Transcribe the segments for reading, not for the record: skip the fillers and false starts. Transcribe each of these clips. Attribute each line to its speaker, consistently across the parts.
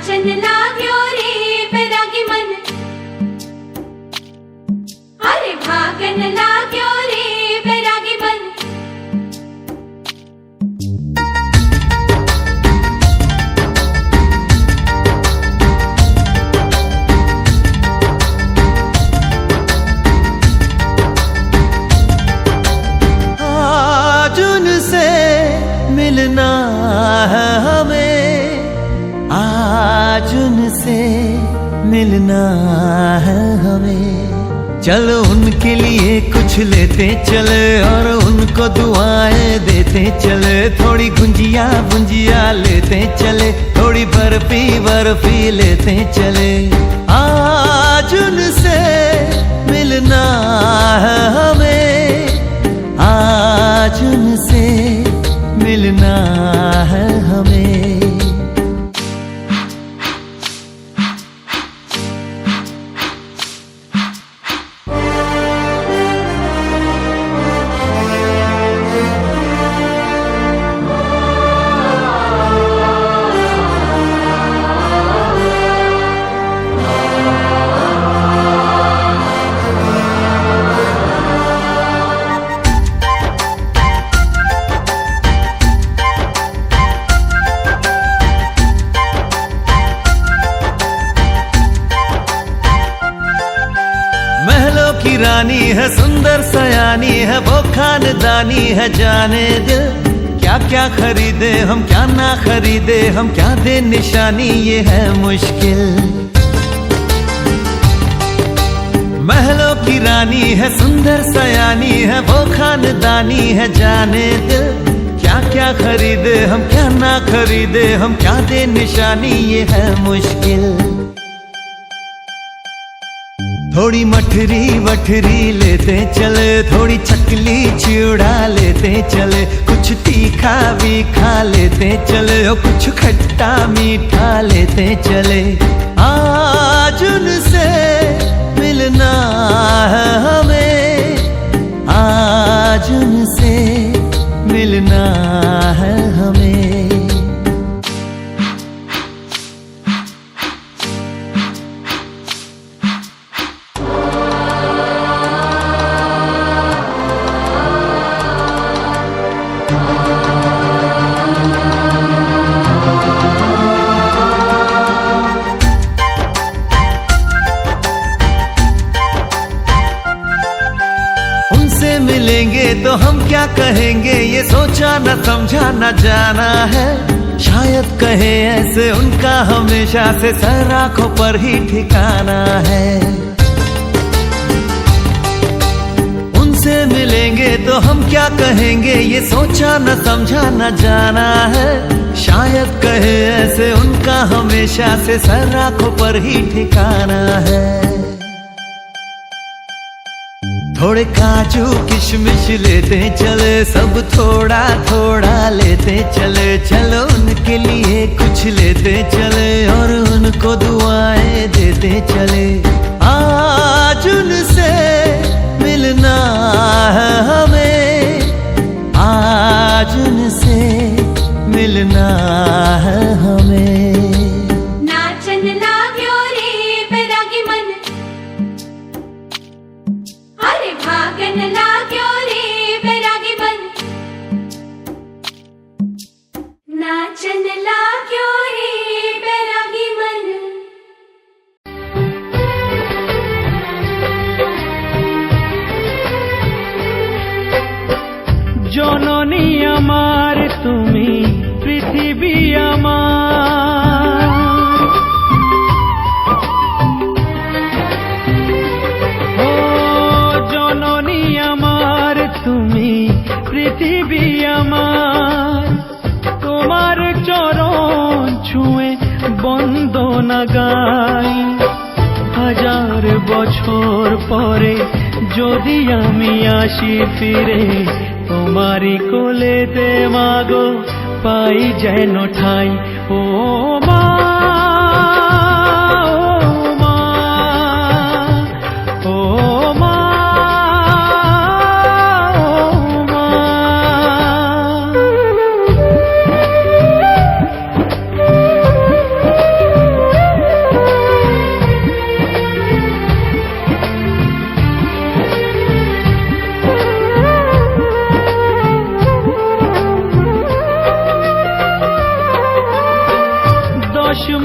Speaker 1: नाचन लाग्यो रे बैरागी मन, अरे भागन लाग्यो रे बैरागी मन।
Speaker 2: आज उनसे मिलना है हमें, आज उनसे मिलना है हमें। चलो उनके लिए कुछ लेते चले और उनको दुआएं देते चले। थोड़ी गुंजिया गुंजिया लेते चले, थोड़ी बर्फी बर्फी लेते चले। आज उनसे मिलना है हमें, आज उनसे मिलना है हमें। महलों की रानी है, सुंदर सयानी है, वो खानदानी है जाने दिल। क्या क्या खरीदे हम, क्या ना खरीदे हम, क्या दे निशानी ये है मुश्किल। महलों की रानी है, सुंदर सयानी है, वो खानदानी है जाने दिल। क्या क्या खरीदे हम, क्या ना खरीदे हम, क्या दे निशानी ये है मुश्किल। थोड़ी मठरी वठरी लेते चले, थोड़ी चकली चिड़ा लेते चले। कुछ तीखा भी खा लेते चले और कुछ खट्टा मीठा लेते चले। आज उनसे मिलना है हमें, आज उनसे मिलना है हमें। उनसे मिलेंगे तो हम क्या कहेंगे, ये सोचा न समझा न जाना है। शायद कहे ऐसे उनका हमेशा से सर आंखों पर ही ठिकाना है। उनसे मिलेंगे तो हम क्या कहेंगे, ये सोचा न समझा न जाना है। शायद कहे ऐसे उनका हमेशा से सर आंखों पर ही ठिकाना है। थोड़े काजू किशमिश लेते चले, सब थोड़ा थोड़ा लेते चले। चलो उनके लिए कुछ लेते चले और उनको दुआएं देते चले। आज उनसे मिलना है हमें, आज उनसे मिलना है हमें।
Speaker 1: नाचन लाग्यो रे बैरागी मन, अरे भागन लाग्यो रे बैरागी मन। नाचन लाग्यो रे बैरागी मन।
Speaker 3: জননী আমার তুমি, পৃথিবী আমার। ও জননী আমার তুমি, পৃথিবী আমার। তোমার চরণ ছুঁয়ে বন্দনা গাই। হাজার বছর পরে যদি আমি আসি ফিরে, তোমারি কোলেতে মাগো পাই যেন ঠাই। ও মা, ও মা, ও মা, ও মা।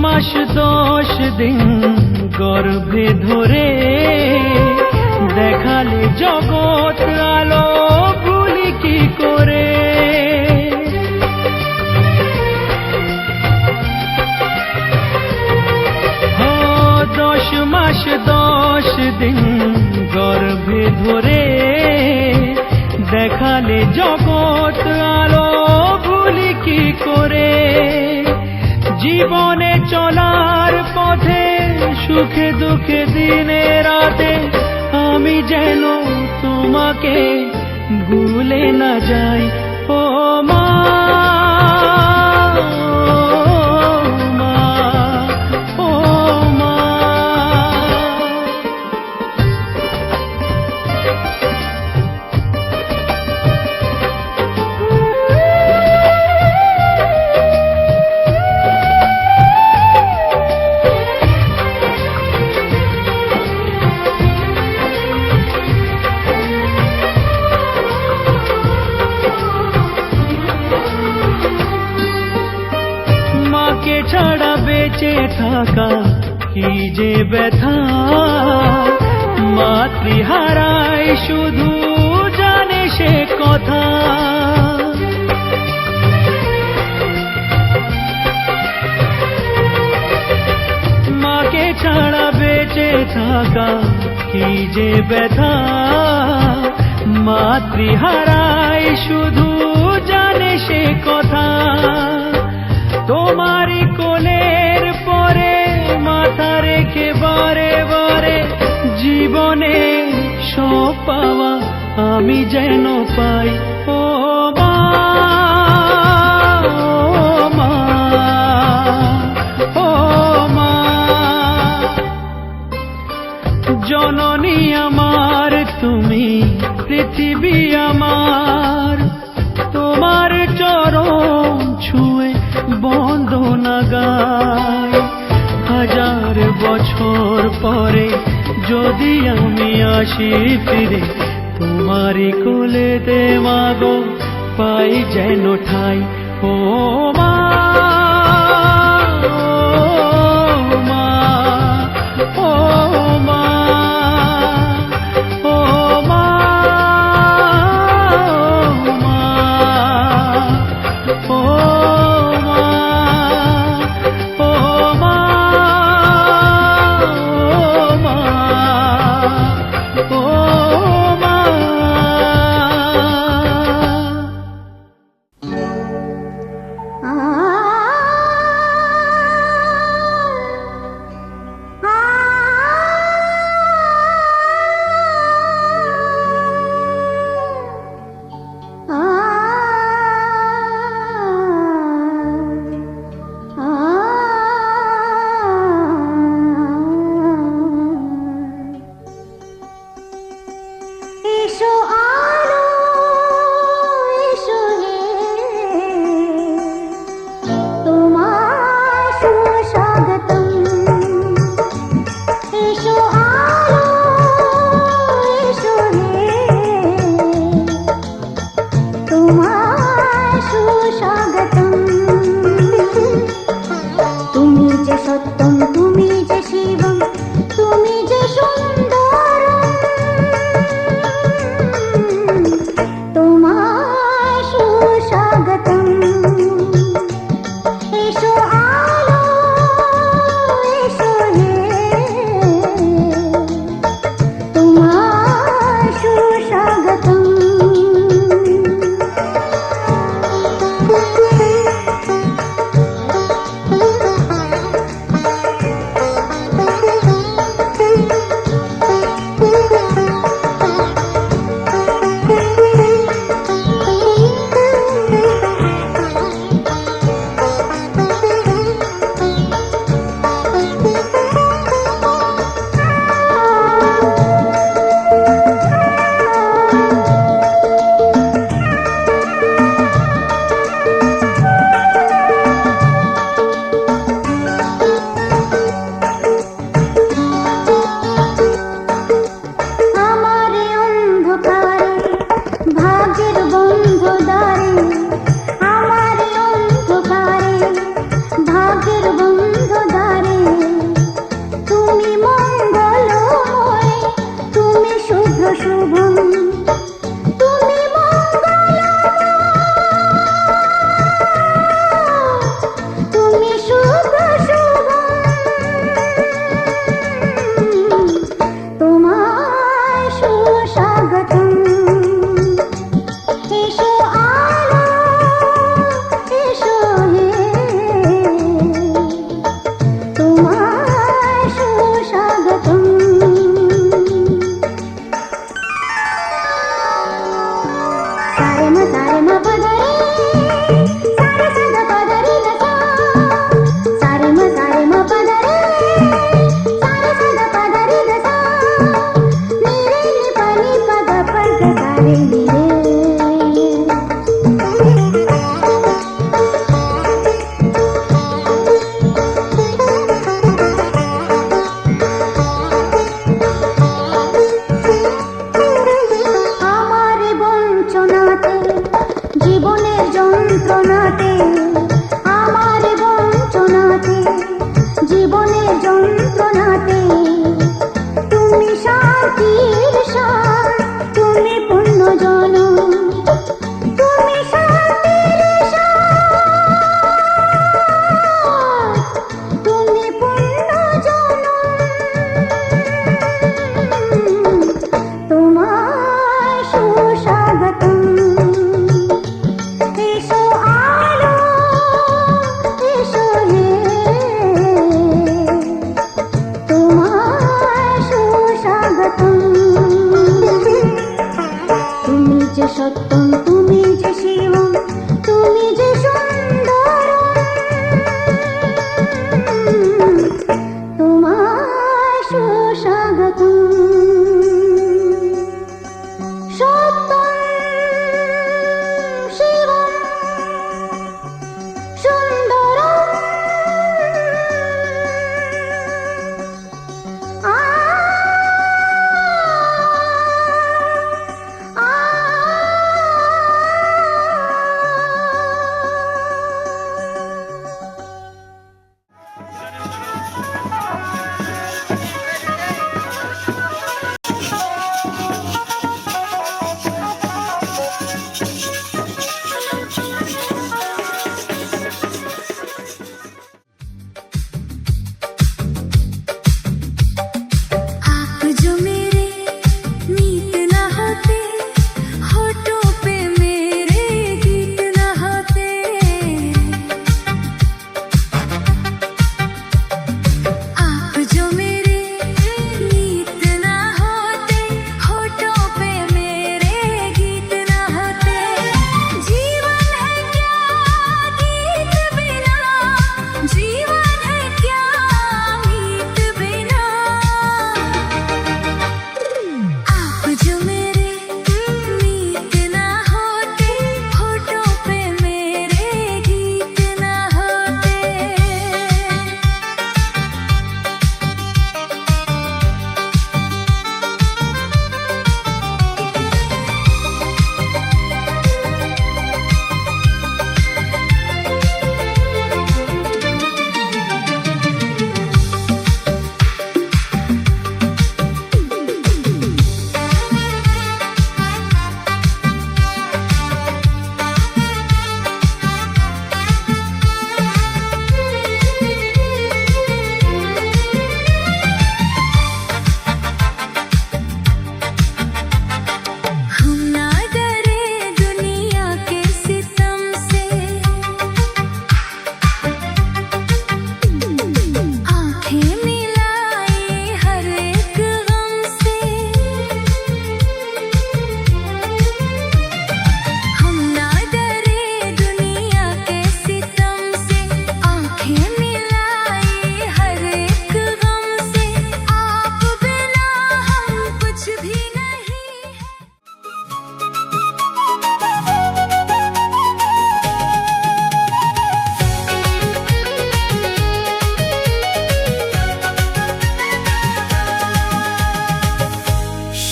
Speaker 3: মাস 10 দিন গর্ভে ধরে দেখালে জগৎ আলো ভুলি কি করে। 10 মাস 10 দিন গর্ভে ধরে দেখালে জগৎ আলো ভুলি কি করে। জীবনে চলার পথে সুখে দুঃখে দিনে রাতে আমি যেন তোমাকে ভুলে না যাই। ও মা, ও মা। মাকে ছাড়া বেঁচে থাকা কি যে ব্যথা, মাতৃহারাই শুধু জানে সে কথা। মাকে ছাড়া বেঁচে থাকা কি যে ব্যথা, মাতৃহারাই শুধু জানে সে কথা। তোমারই কোলের পরে মাথা রেখে বারে বারে জীবনে সব পাওয়া আমি যেন পাই। ও মা, ও মা, ও মা। জননী আমার তুমি, পৃথিবী আমার, তোমার চরণ ছুঁয়ে বন্দনা গাই। 1000 বছর পরে যদি আমি আসি ফিরে তোমারই কোলেতে মাগো পাই যেন ঠাই। ও মা, ও মা, ও মা, ও মা, ও মা, ও মা, ও মা।
Speaker 1: আ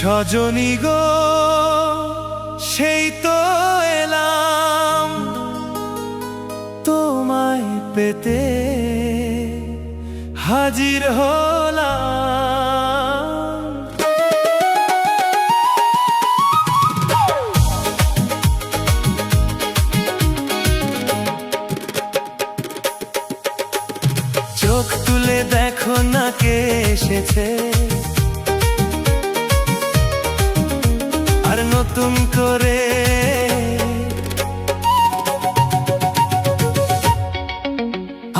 Speaker 2: সজনী গো সেই তো এলাম তোমায় পেতে হাজির হলাম। চোখ তুলে দেখো না কে এসেছে, আর নতুন করে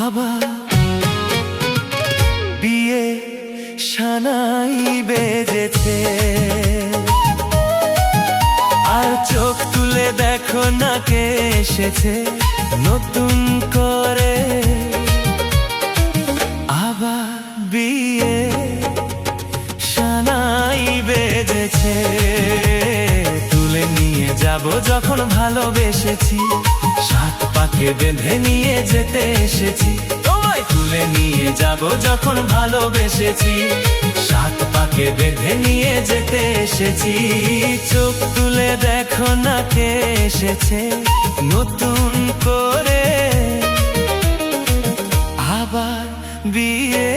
Speaker 2: আবার বিয়ে সানাই বেজেছে। আর চোখ তুলে দেখো না কে এসেছে, নতুন করে আবার বিয়ে সানাই বেজেছে। তুলে নিয়ে যাব যখন ভালোবেসেছি, সাত পাকে বেঁধে নিয়ে যেতে এসেছি। তোমায় তুলে নিয়ে যাব যখন ভালোবেসেছি, সাত পাকে বেঁধে নিয়ে যেতে এসেছি। চোখ তুলে দেখো না কে এসেছে, নতুন করে আবার বিয়ে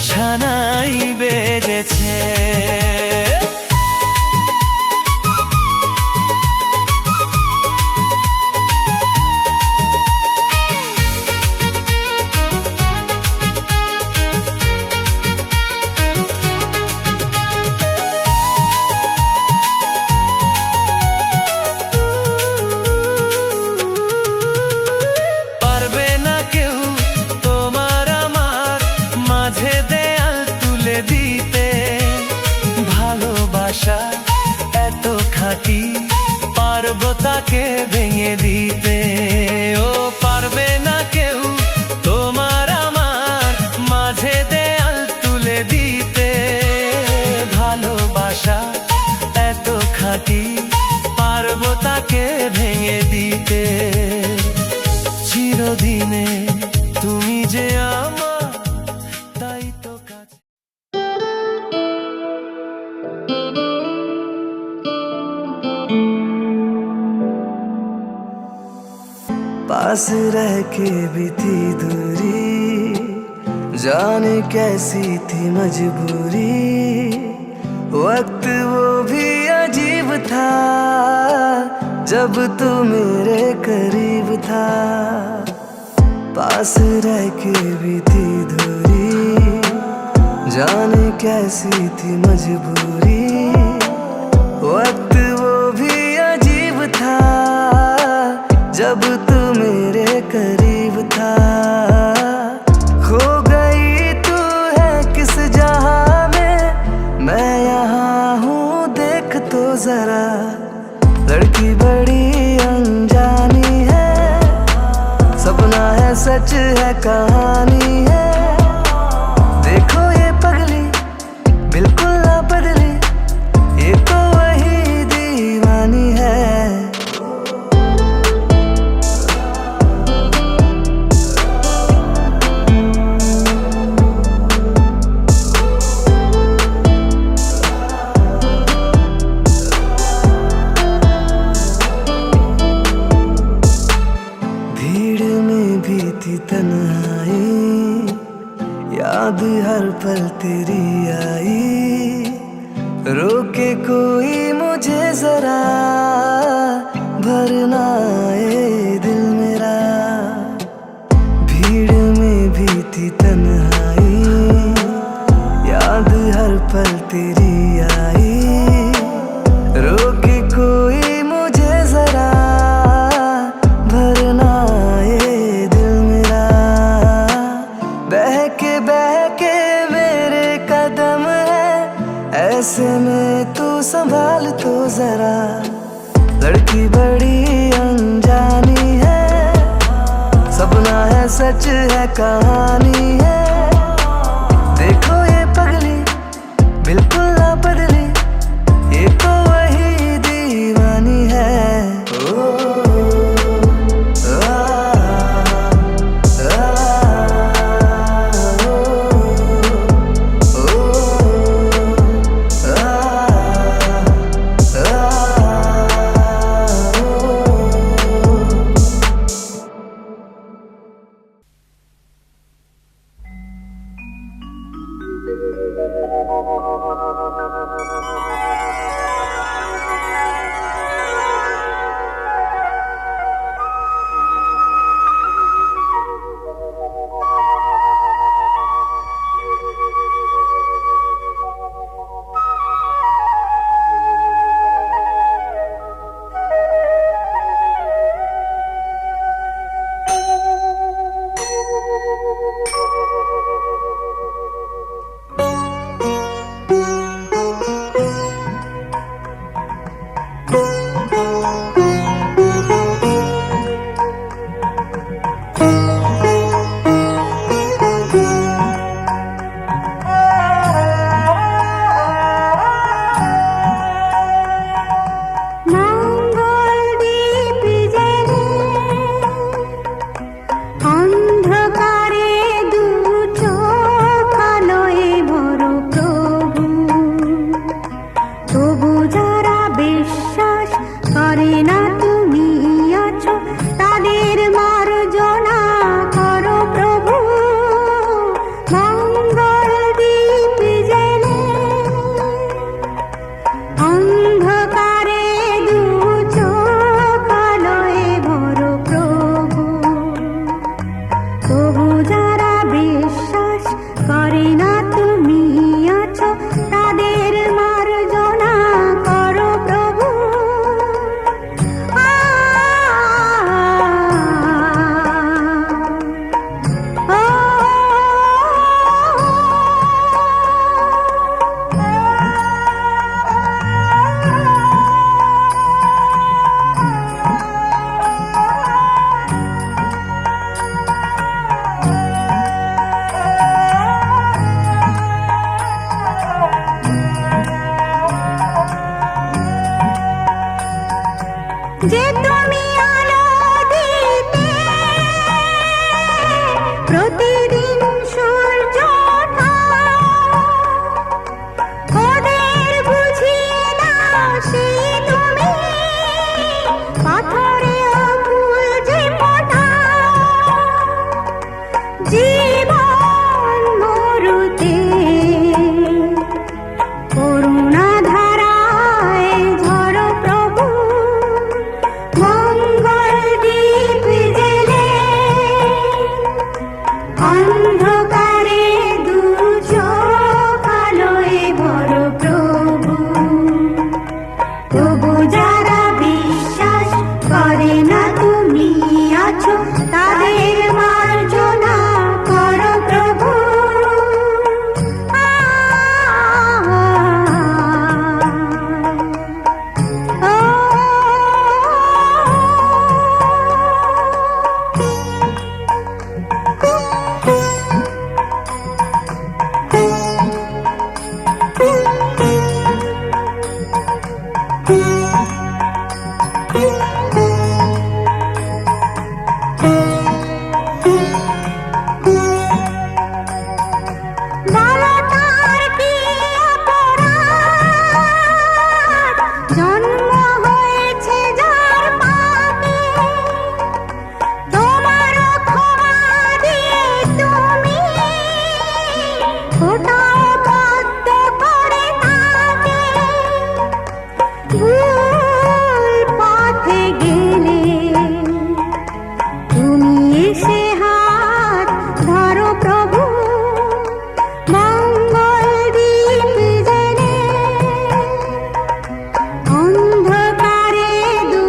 Speaker 2: সানাই বেজেছে। পারবে না কেউ তোমার আমার মাঝে দেয়াল তুলে দিতে, ভালোবাসা এত খাঁটি পারবো তাকে ভেঙে দিতে। ও পারবে না কেউ তোমার আমার মাঝে দেয়াল তুলে দিতে, ভালোবাসা এত খাঁটি পারবো তাকে ভেঙে দিতে। চিরদিনে তুমি যে আমার, তাই তো কাছে। पास रह के भी थी दूरी, जाने कैसी थी मजबूरी। वक्त वो भी अजीब था जब तू मेरे करीब था। पास रह के भी थी दूरी, जाने कैसी थी मजबूरी। वक्त वो भी अजीब था जब तू मेरे करीब था। खो गई तू है किस जहां में, मैं यहाँ हूँ देख तो जरा। लड़की बड़ी अनजानी है, सपना है सच है कहानी है। देखो ये पगली बिल्कुल ना बदली, ये तो वही दीवानी है। तन्हाई याद हर पल तेरी आई, रोके कोई मुझे जरा, भरना आए दिल मेरा। भीड़ में भी थी तन्हाई, याद हर पल तेरी आई, रोके कोई मुझे जरा, भरना आए दिल मेरा। बहके मेरे कदम है, ऐसे में तू संभाल तो जरा। लड़की बड़ी अनजानी है, सपना है सच है कहानी है। देखो ये पगली बिल्कुल ना बदली, ये तो वही दीवानी है।
Speaker 4: যে তুমি আলো দিতে প্রতিদিন সূর্য ওঠা, ওদের বুঝিয়ে দাও সেই তুমি পাথরে ফুল যে ফোটা, জীবন মরুতে করুণা ধারায় ঝরো প্রভু, মঙ্গল দীপ জেলে অন্ধকারে দু চোখ আলোয় ভরো প্রভু। তবু যারা বিশ্বাস করে না তুমি আছো, তাদের মার্জনা করো প্রভু। বালতার কি অপরাধ, জন্ম হয়েছে যার পাপে, তোমার ক্ষমা দিয়ে তুমি ওটাও বদ্ধ করে তাকে। ভুল পথে গেলে তুমি এসে হাত ধরো প্রভু, মঙ্গল দীপ জেলে অন্ধকারে দু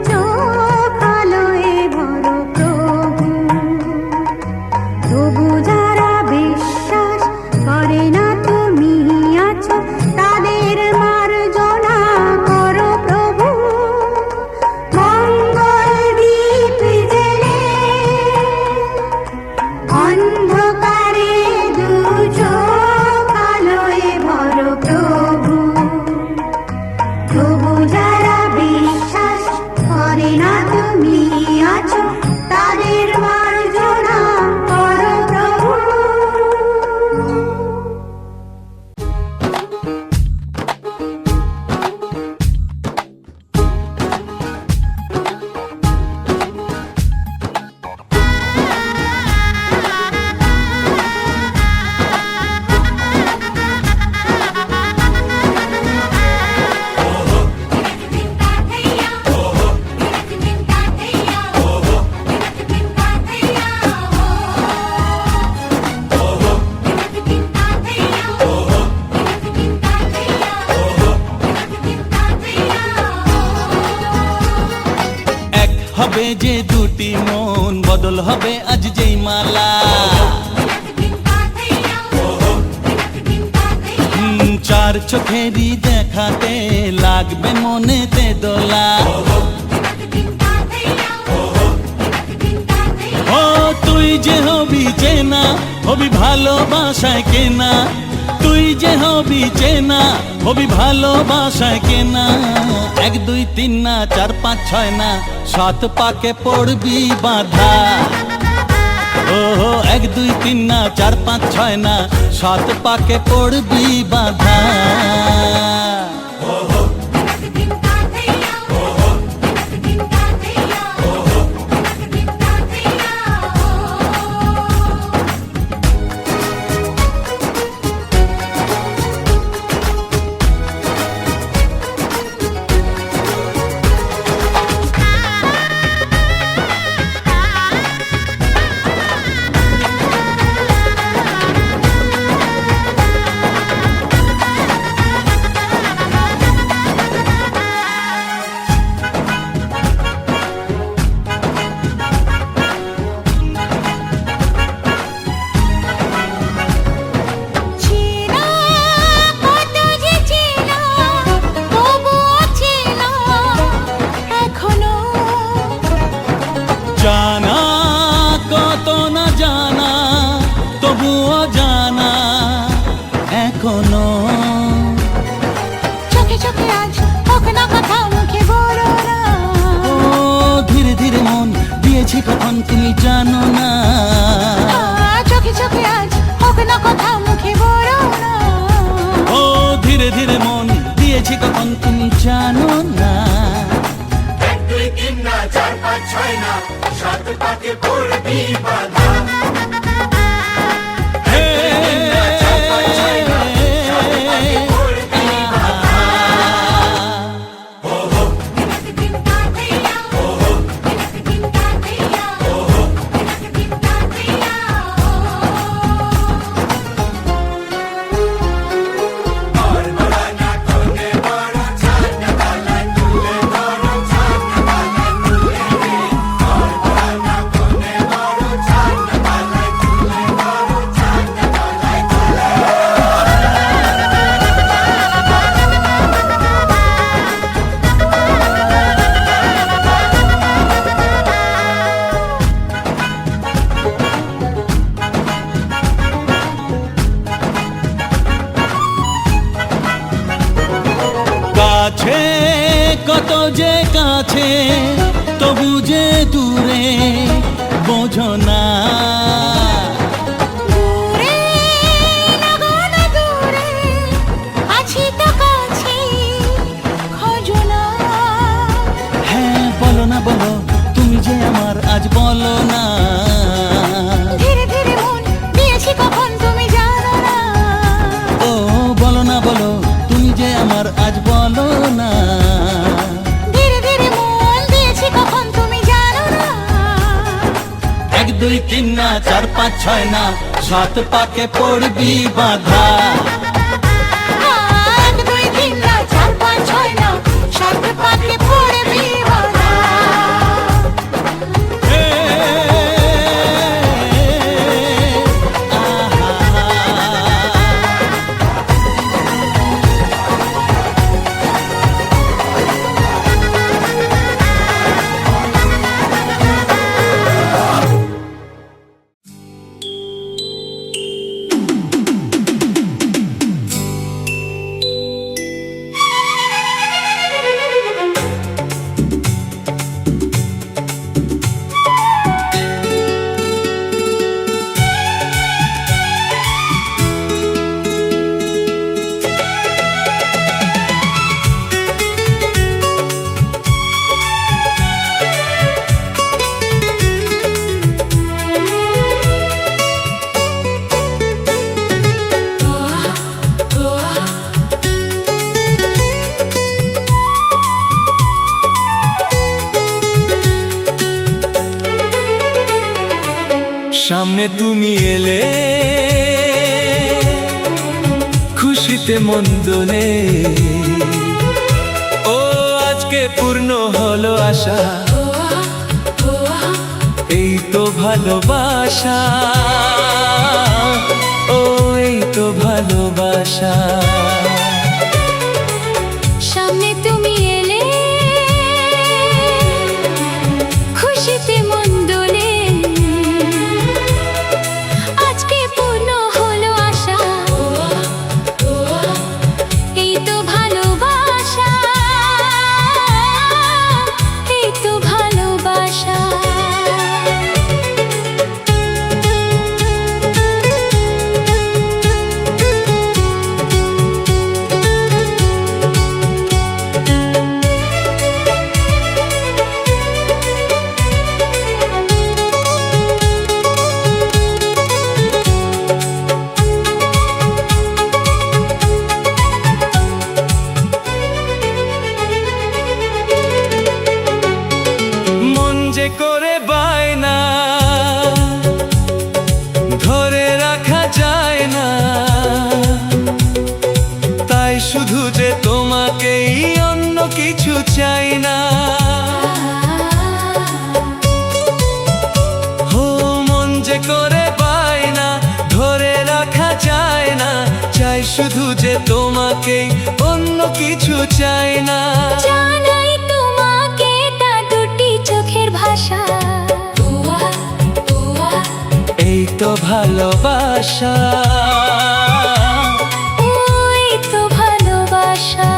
Speaker 4: চোখ আলোয় ভরো প্রভু। তবু যারা বিশ্বাস করে না তুমি আছো, তাদের মার্জনা করো প্রভু। মঙ্গল দীপ জেলে অন্ধকারে দু চোখ আলোয় ভরো প্রভু। তবু যারা বিশ্বাস করে না তুমি আছো, তাদের মার্জনা করো প্রভু।
Speaker 5: এক হবে যে দুটি মন, বদল হবে আজ যেই মালা। তার চোখেরই দেখাতে লাগবে মনেতে দোলা। ও তুই যে হবি চেনা, হবি ভালোবাসায় কেনা, তুই যে হবি চেনা, হবি ভালোবাসায় কেনা। 1 2 3 না 4 5 6 না 7 পাকে পড়বি বাঁধা। ও 1 2 3 না 4 5 6 না 7 পাকে পড়বি বাঁধা। জানা কত না জানা, তবুও জানা এখনো।
Speaker 4: চোখে চোখে আজ হোক না কথা মুখে বলো না।
Speaker 5: ও ধীরে ধীরে মন দিয়েছি কখন তুমি জানো না।
Speaker 4: চোখে চোখে আজ হোক না কথা মুখে বলো না।
Speaker 5: ও ধীরে ধীরে মন দিয়েছি কখন তুমি জানো না।
Speaker 6: 1 2 3 না 4 5 6 না 7 পাকে পড়বি বাঁধা।
Speaker 5: কাছে কত যে কাছে, তবু যে দূরে বোঝো না।
Speaker 4: দূরে লাগো না দূরে, আছি তো কাছে খোঁজো না।
Speaker 5: হ্যাঁ বলো না বলো, তুমি যে আমার আজ বলো না।
Speaker 4: ধীরে ধীরে মন দিয়েছি কখন তুমি জানো না।
Speaker 5: ও বলো না বলো, তুমি যে আমার আজ বলো না।
Speaker 4: ধীরে ধীরে মন দিয়েছি কখন তুমি জানো না।
Speaker 5: 1 2 3 না 4 5 6 না 7 পাকে পড়বি বাঁধা।
Speaker 4: 1 2 3 না 4 5 6 না 7 পাকে পড়বি বাঁধা।
Speaker 2: সামনে তুমি এলে খুশিতে মন দোলে। ও আজকে পূর্ণ হলো আশা, এই তো ভালোবাসা। ও এই তো ভালোবাসা। শুধু যে তোমাকে, অন্য কিছু চাই না।
Speaker 1: জানাই তোমাকে তা দুটি চোখের ভাষা।
Speaker 2: এই তো ভালোবাসা,
Speaker 1: ওই তো ভালোবাসা।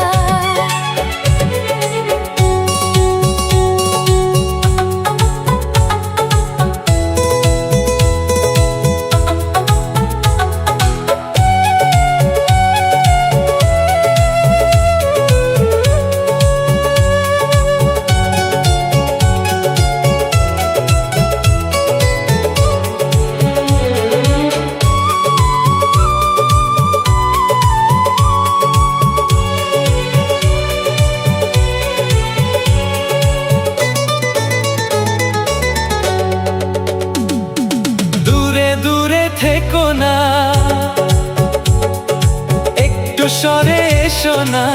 Speaker 2: দূরে দূরে থেকো না, একটু সরে এসো না।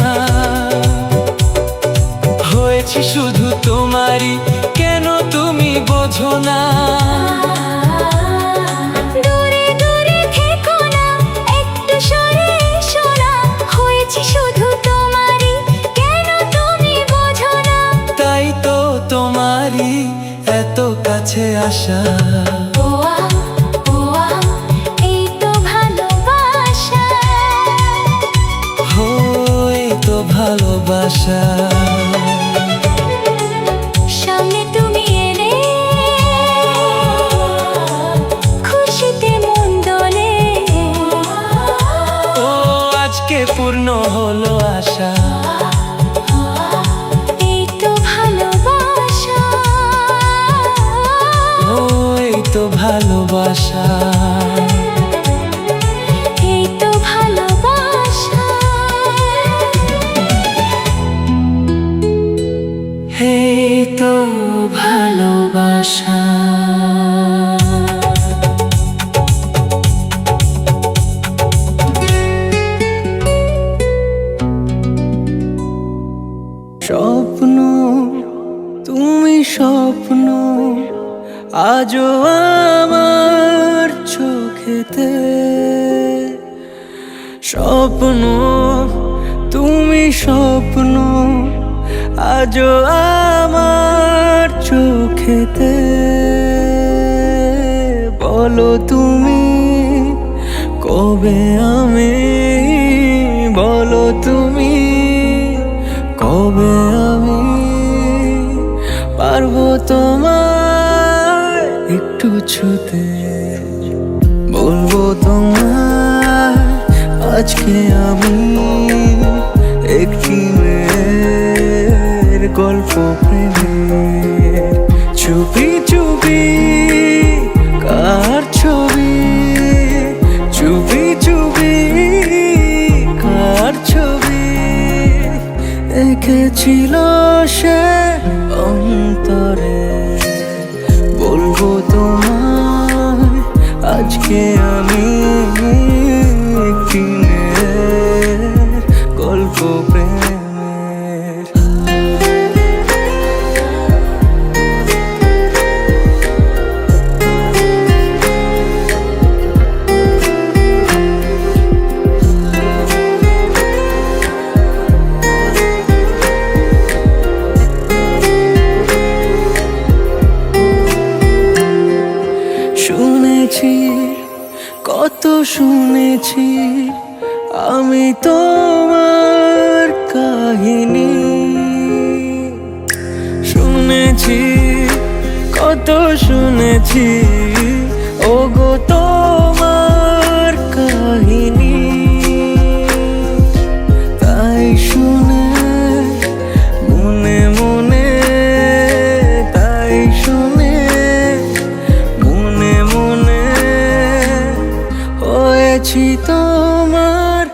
Speaker 2: হয়েছি শুধু তোমারই, কেন তুমি বোঝো না?
Speaker 1: দূরে দূরে থেকো না, একটু সরে এসো না। হয়েছি শুধু তোমারই, কেন তুমি বোঝো না?
Speaker 2: তাই তো তোমারই এত কাছে আসা।
Speaker 1: এই তো ভালোবাসা।
Speaker 2: এই তো ভালোবাসা।
Speaker 1: সামনে তুমি এলে, খুশিতে মন দোলে।
Speaker 2: ও আজকে পূর্ণ হলো আশা।
Speaker 1: এই তো ভালোবাসা।
Speaker 2: এই তো ভালোবাসা।
Speaker 1: এই তো ভালোবাসা।
Speaker 2: এই তো ভালোবাসা। স্বপ্ন, তুমি স্বপ্ন, আজও আমার চোখেতে। স্বপ্ন, তুমি স্বপ্ন, আজও আমার চোখেতে। বলো তুমি কবে আমি, বলো তুমি কবে আমি পারবো তোমার একটু ছুতে। বলবো তোমার আজকে আমি একটি মেয়ের গল্প প্রেমের। চুপি চুপি কার ছবি, চুপি চুপি কার ছবি এঁকেছিল সে অন্তরে। বলবো তোমার আজকে আমি একটি মেয়ের গল্প প্রেমের। শুনেছি কত শুনেছি আমি তোমার কাহিনী। শুনেছি কত শুনেছি ওগো তোমার কাহিনী। তাই শুনে মনে মনে, তাই শুনে মনে মনে হয়েছি তোমার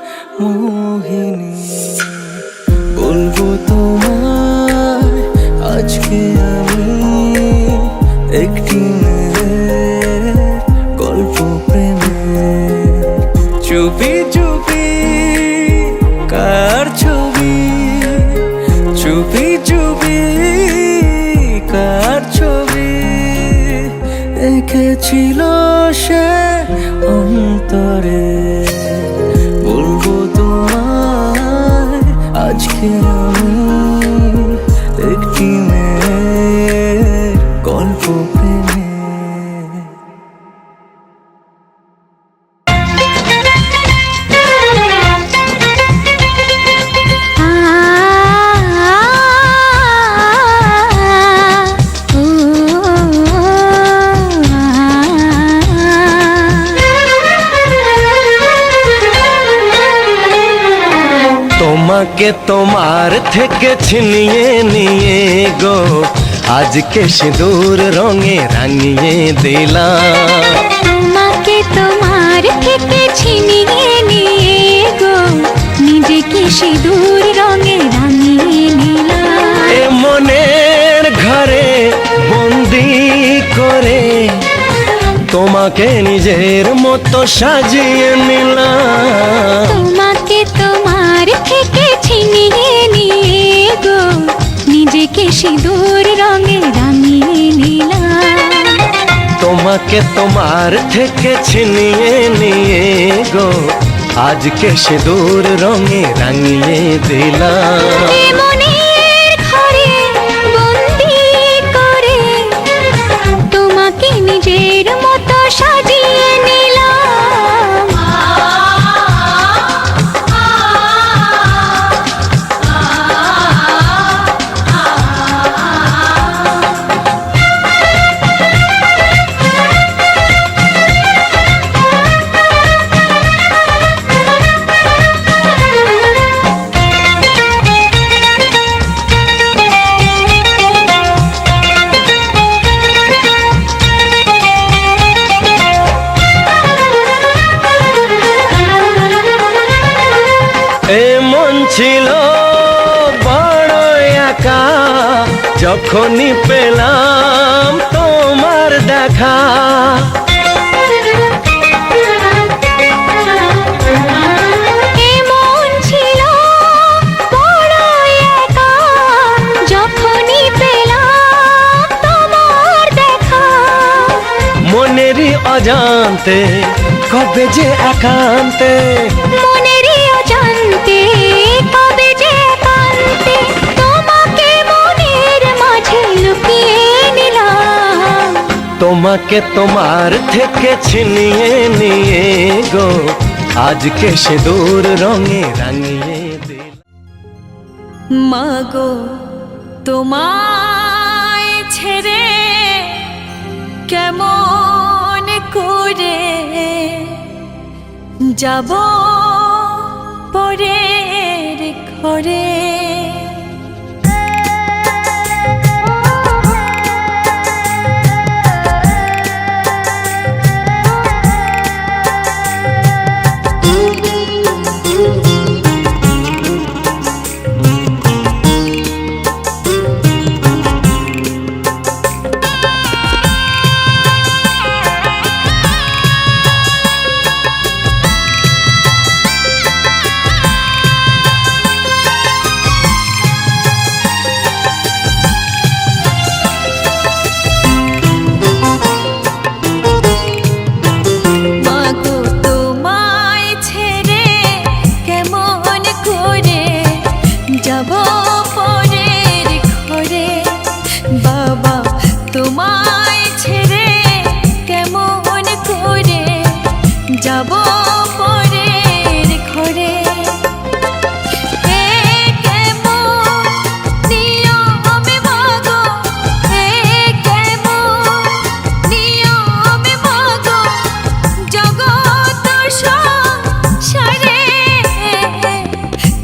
Speaker 2: মোহিনী। বলবো তোমার আজকে আমি একটি মেয়ের গল্প প্রেমের। চুপি চুপি কার ছবি, চুপি চুপি কার ছবি এঁকেছিল সে অন্তরে। বলবো তোমাকে তোমার থেকে ছিনিয়ে নিয়ে গো আজকে সিঁদুর রঙে রাঙিয়ে দিলাম।
Speaker 1: তোমাকে তোমার থেকে ছিনিয়ে নিয়ে গো নিজেকে সিঁদুর রঙে রাঙিয়ে নিলাম।
Speaker 2: এ মনের ঘরে বন্দি করে তোমাকে নিজের মতো সাজিয়ে নিলাম।
Speaker 1: তোমাকে তোমার থেকে ছিনিয়ে নিয়ে গো নিজেকে সিঁদুর রঙে রাঙিয়ে নিলাম।
Speaker 2: তোমাকে তোমার থেকে ছিনিয়ে নিয়ে গো আজকে সিঁদুর রঙে রাঙিয়ে দিলাম।
Speaker 1: এ মনের ঘরে বন্দি করে তোমাকে নিজের মতো সাজিয়ে নিলাম।
Speaker 2: এ মন ছিল বড় একা যখনই পেলাম তোমার দেখা।
Speaker 1: এমন ছিল বড় একা যখনই পেলাম তোমার দেখা।
Speaker 2: মনেরই অজান্তে কবে যে একান্তে
Speaker 1: মনেরই অজান্তে কবে যে একান্তে তোমাকে মনের মাঝে লুকিয়ে নিলাম।
Speaker 2: তোমাকে তোমার থেকে ছিনিয়ে নিয়ে গো আজকে সিঁদুর রঙে রাঙিয়ে দিলাম।
Speaker 1: মাগো তোমায় ছেড়ে কেমন করে যাব পরের ঘরে। মাগো তোমায় ছেড়ে কেমন করে যাব পরের ঘরে। বাবা তোমায় ছেড়ে কেমন করে যাব পরের ঘরে। এ কেমন নিয়মে মাগো, এ কেমন নিয়মে মাগো জগৎ সংসারে।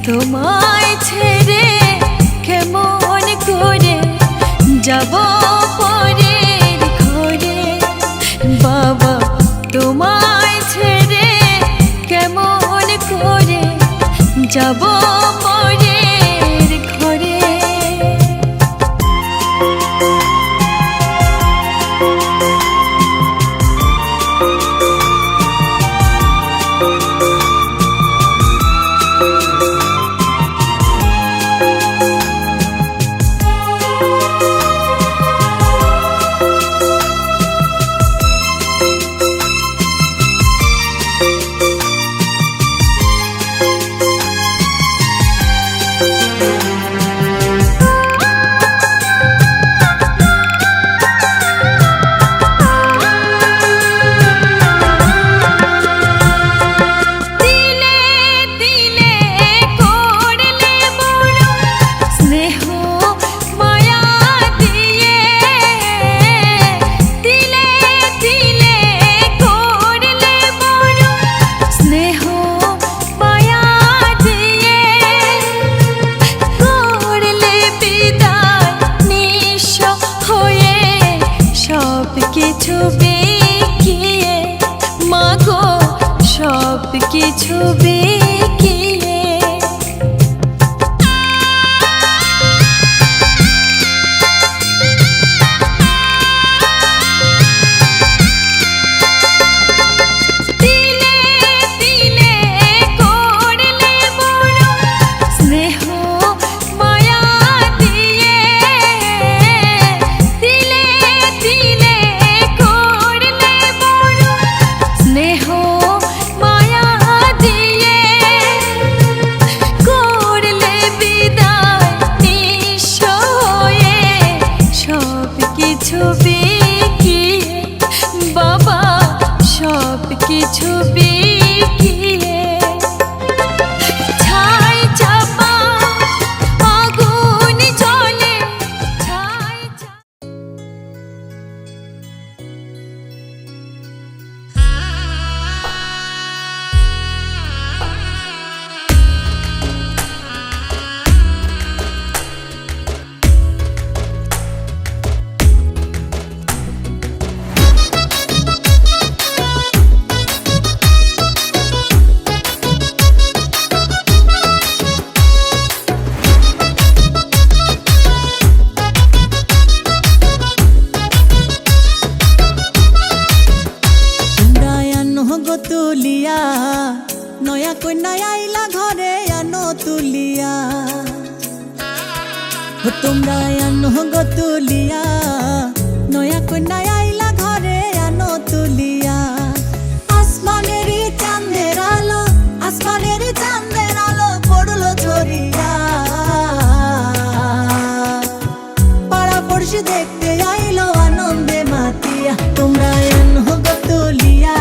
Speaker 1: তোমায় ছেড়ে কেমন করে যাব পরের ঘরে। বাবা তোমায় ছেড়ে কেমন করে যাব পরের ঘরে। কিছু বিকিয়ে কিছু বিকিয়ে ছাই চাপা আগুন জ্বলে ছাই
Speaker 7: তুলিয়া নয়া কন্যা আইলা ঘরে আনো তুলিয়া তোমরা আনো গো তুলিয়া নয়া কন্যা আইলা ঘরে আনো তুলিয়া আসমানের চাঁদের আলো পড়লো ঝরিয়া পাড়া পড়শি দেখতে আইলো আনন্দে মাতিয়া তোমরা আনো গো তুলিয়া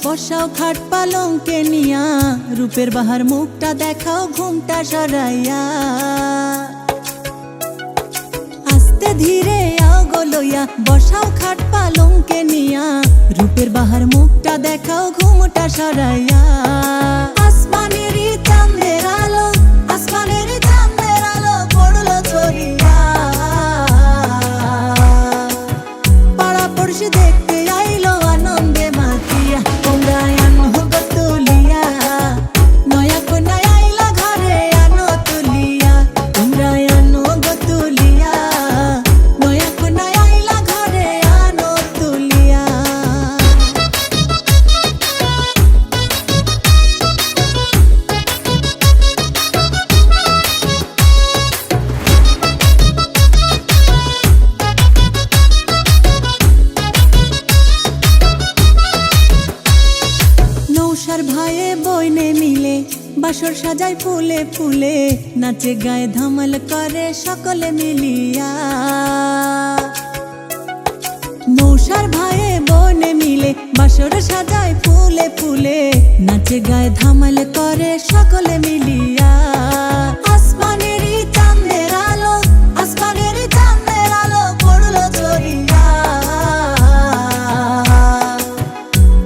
Speaker 7: বসাও খাট পালঙ্কে নিয়া রূপের বাহার মুখটা দেখাও ঘুমটা সরাইয়া আস্তে ধীরে আও গো লইয়া বসাও খাট পালঙ্কে নিয়া রূপের বাহার মুখটা দেখাও ঘুমটা সরাইয়া আসমানের চাঁদের আলো পড়লো ছড়িয়া পাড়া পড়শি দেখতে আইলো আনন্দে মাতিয়া তোমরা আনো গো তুলিয়া নয়া কন্যা আইলা ঘরে আনো তুলিয়া তোমরা আনো গো তুলিয়া নয়া কন্যা আইলা ঘরে আনো তুলিয়া নৌসার ভাইয়ে বইনে মিলে বাসর সাজায় ফুলে ফুলে নাচে গায়ে ধামাল করে সকলে মিলিয়া নৌসার ভাইয়ে বইনে মিলে বাসর সাজায় ফুলে ফুলে নাচে গায়ে ধামাল করে সকলে মিলিয়া আসমানের চাঁদের আলো পড়লো ঝরিয়া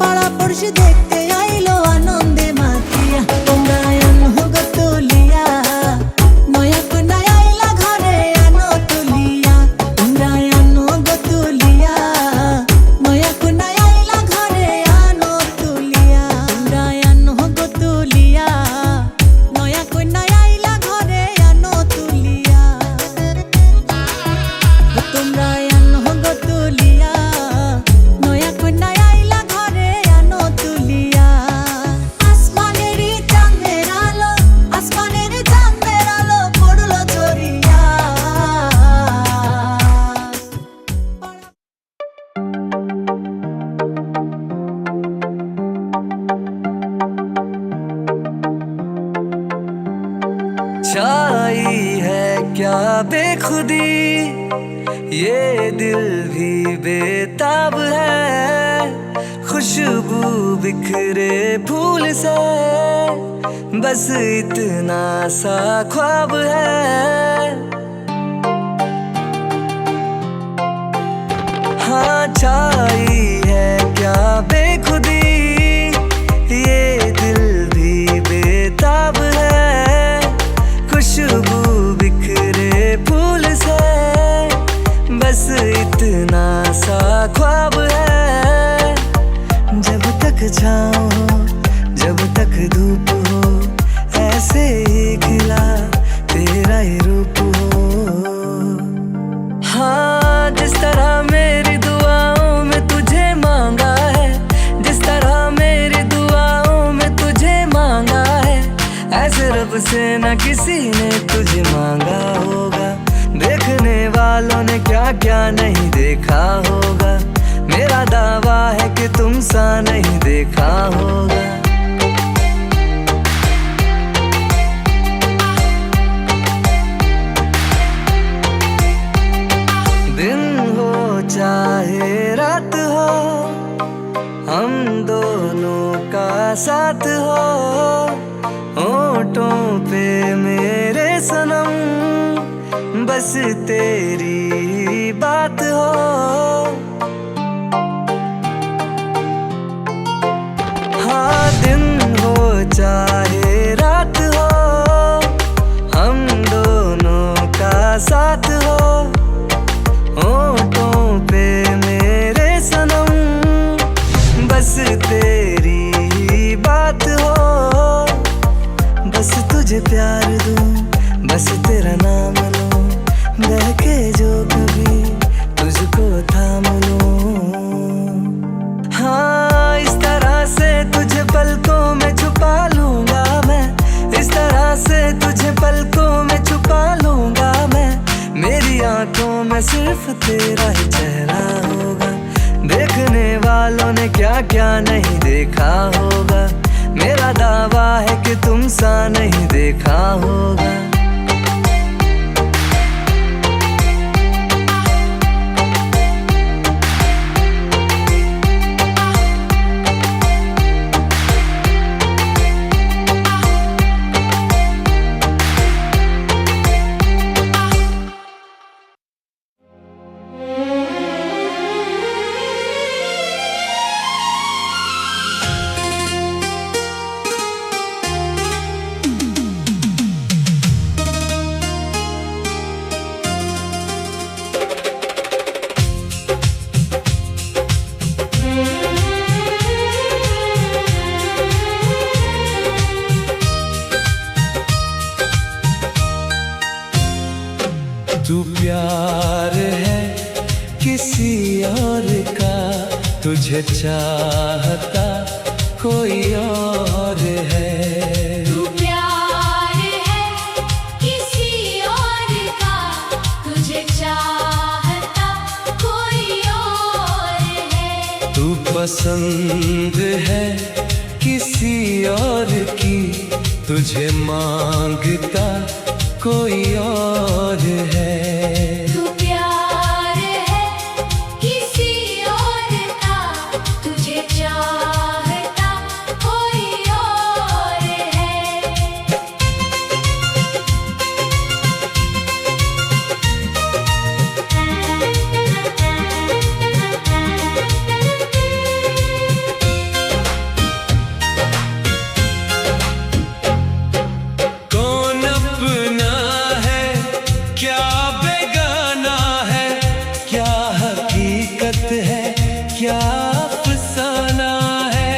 Speaker 7: পাড়া পড়শি দেখতে আইলো আনন্দে মাতিয়া তোমরা আনো গো তুলিয়া নয়া কন্যা আইলা ঘরে আনো তুলিয়া তোমরা আনো গো তুলিয়া নয়া কন্যা আইলা ঘরে আনো তুলিয়া তোমরা আনো গো তুলিয়া নয়া কন্যা আইলা ঘরে আনো তুলিয়া তোমরা আনো গো তুলিয়া নয়া কন্যা আইলা ঘরে আনো তুলিয়া আসমানের চাঁদের আলো পড়লো ঝরিয়া
Speaker 8: छाई है क्या बेखुदी ये दिल भी बेताब है खुश खुशबू बिखरे फूल से, बस इतना सा ख्वाब है। हाँ छाई है क्या बेखुदी, ये दिल भी बेताब है। खुशबू बिखरे फूल से, बस इतना सा ख्वाब है। जब तक छाँव हो, जब तक धूप हो, ऐसे ही खिला तेरा ही रूप हो। हाँ जिस तरह मेरी दुआओं में तुझे मांगा है, जिस तरह मेरी दुआओं में तुझे मांगा है, ऐसे रब से न किसी ने तुझे मांगा होगा। देखने वालों ने क्या क्या नहीं देखा होगा, मेरा दावा है कि तुम सा नहीं देखा होगा। दिन हो चाहे रात हो, हम दोनों का साथ हो। होठों पे मेरे सनम, बस तेरी बात हो। हाँ दिन हो चाहे रात हो, हम दोनों का साथ हो। होठों पे मेरे सनम, बस तेरी बात हो। बस तुझे प्यार दूं, बस तेरा नाम लूं, बहके जो कभी तुझको थाम लूं। हाँ इस तरह से तुझे पलकों में छुपा लूंगा मैं, इस तरह से तुझे पलकों में छुपा लूंगा मैं। मेरी आंखों में सिर्फ तेरा ही चेहरा होगा, देखने वालों ने क्या क्या नहीं देखा होगा। मेरा दावा है कि तुम सा नहीं देखा होगा।
Speaker 2: तू प्यार है किसी और का, तुझे चाहता कोई और है।
Speaker 1: तू प्यार है किसी और का, तुझे चाहता कोई और है।
Speaker 2: तू पसंद है किसी और की, तुझे मांगता कोई और है।
Speaker 1: तू प्यार है किसी और का, तुझे चाहता कोई और है।
Speaker 2: कौन अपना है क्या बेगाना है, क्या हकीकत है क्या अफसाना है।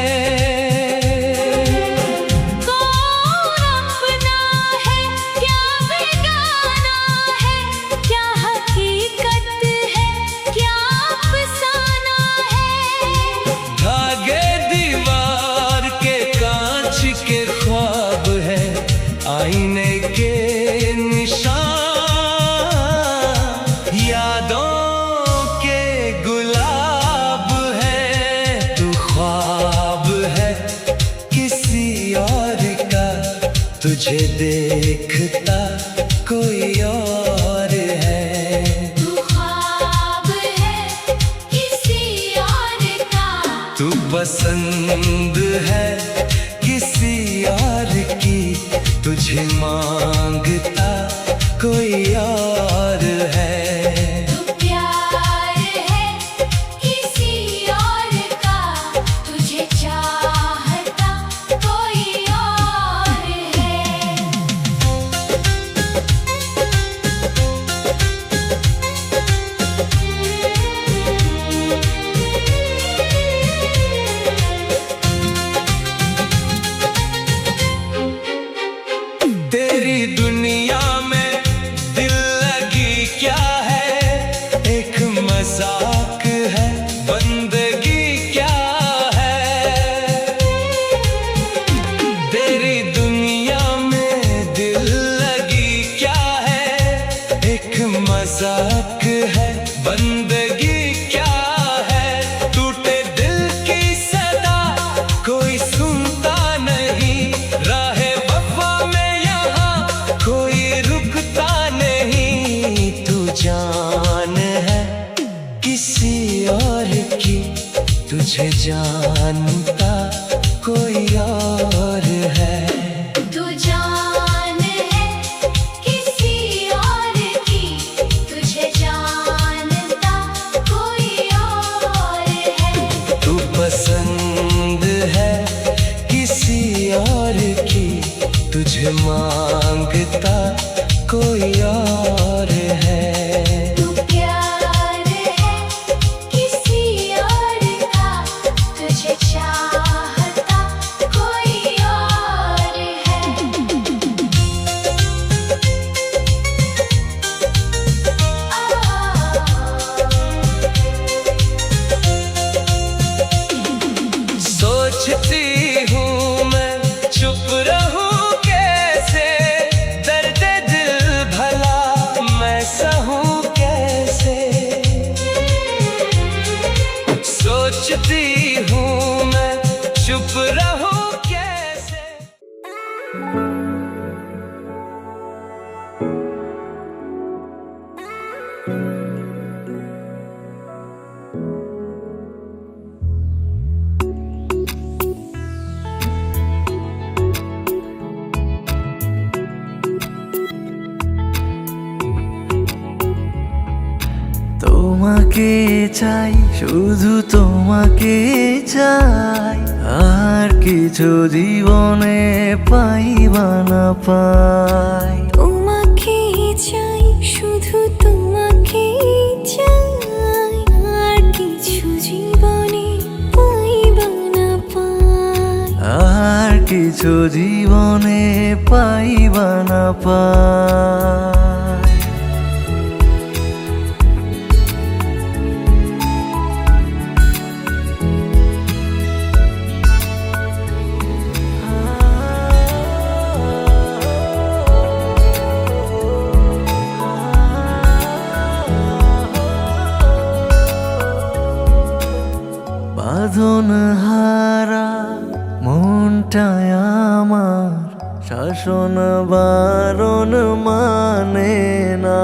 Speaker 1: कौन अपना है क्या बेगाना है, क्या हकीकत है क्या अफसाना है।
Speaker 2: धागे दीवार के कांच के ख्वाब है, आईने के निशान, यादों के गुलाब है। तू ख्वाब है किसी और का, तुझे देखता कोई और है।
Speaker 1: तू ख्वाब है किसी और का,
Speaker 2: तू बस तुझे मांगता कोई और है।
Speaker 1: तू प्यार है किसी और का, तुझे चाहता कोई और है।
Speaker 2: तेरी दुनिया में दिल लगी क्या है, एक मजाक है, बंदगी क्या है। तेरी दुनिया में दिल लगी क्या है, एक मजाक है, बंदगी क्या है। टूटे दिल की सदा कोई सुनता नहीं, राहे वफा में यहाँ कोई रुकता नहीं। तू जान है किसी और की, तुझे जानता कोई और है।
Speaker 1: तू जान है किसी और की, तुझे जानता कोई और है।
Speaker 2: तू पसंद है किसी और की, तुझे मांगता कोई और है।
Speaker 1: तू प्यार है किसी और का, तुझे चाहता कोई और है।
Speaker 2: सोचती हूँ मैं चुप रहूं कैसे, दर्द दिल भला मैं सहूं कैसे। सोचती हूँ मैं चुप रहूं कैसे।
Speaker 9: তোমাকে চাই, শুধু তোমাকে চাই, আর কিছু জীবনে পাইবা না পাই।
Speaker 1: তোমাকে চাই, শুধু তোমাকে চাই, আর কিছু জীবনে পাইবা না পাই।
Speaker 9: আর কিছু জীবনে পাইবা না পাই। বাঁধন হারা মনটায় আমার, শাসন বারণ মানে না।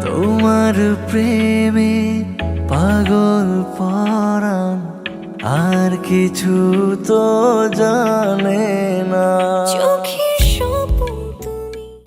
Speaker 9: তোমার প্রেমে পাগল পরাণ, আর কিছু তো জানে না।
Speaker 1: চোখে